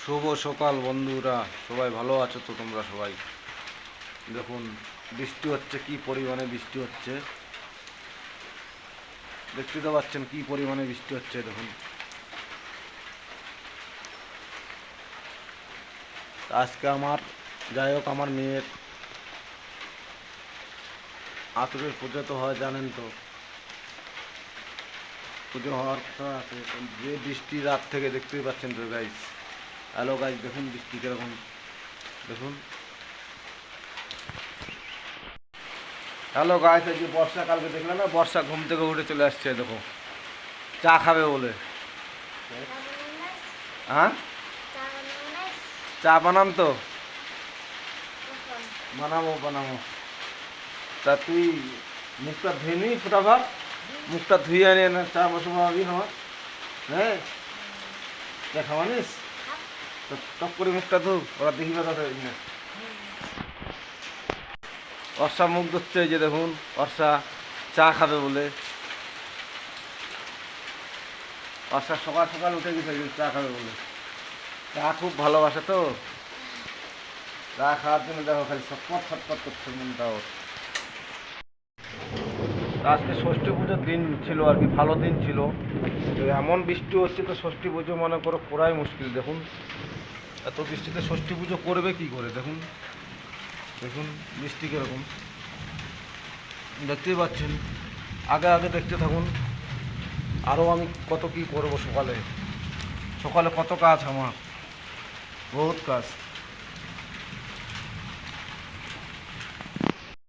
শুভ সকাল বন্ধুরা, সবাই ভালো আছো তো? তোমরা সবাই দেখুন বৃষ্টি হচ্ছে, কি পরিমাণে বৃষ্টি হচ্ছে দেখতে তো পাচ্ছেন, কি পরিমাণে বৃষ্টি হচ্ছে দেখুন। আজকে যাই হোক আমার মেয়ের আতুরের পুজো তো হয়, জানেন তো, পুজো হওয়ার কথা আছে। যে বৃষ্টি রাত থেকে দেখতেই পাচ্ছেন তো গাইস। হ্যালো গাইস, দেখুন বৃষ্টি কিরকম দেখুন। হ্যালো গাইস, এই যে বর্ষা, কালকে দেখলাম না, বর্ষা ঘুম থেকে উঠে চলে আসছে দেখো, চা খাবে বলে। হ্যাঁ, চা বানাম তো, বানাবো বানাবো। তা তুই মুখটা ধুয়ে নি ফোটাভাব, মুখটা ধুয়ে আনি না, চা বসাবি আমার। হ্যাঁ, চা খাওয়ানিস তো, টপ করে মুখটা ধু, ওরা দেখি কথা না। বর্ষা মুখ ধুচ্ছে, এই যে দেখুন বর্ষা চা খাবে বলে। বর্ষা সকাল সকাল উঠে গেছে চা খাবে বলে। চা খুব ভালোবাসে তো, চা খাওয়ার জন্য দেখো খালি ছটপট ছটপট করছে মনটা ওর। আজকে ষষ্ঠী পুজোর দিন ছিল আর কি, ভালো দিন ছিল। তো এমন বৃষ্টি হচ্ছে তো ষষ্ঠী পুজো মনে করো করাই মুশকিল। দেখুন এত বৃষ্টিতে ষষ্ঠী পুজো করবে কি করে, দেখুন দেখুন বৃষ্টি কীরকম দেখতেই পাচ্ছেন। আগে আগে দেখতে থাকুন, আরও আমি কত কি করব। সকালে সকালে কত কাজ, আমার বহুত কাজ।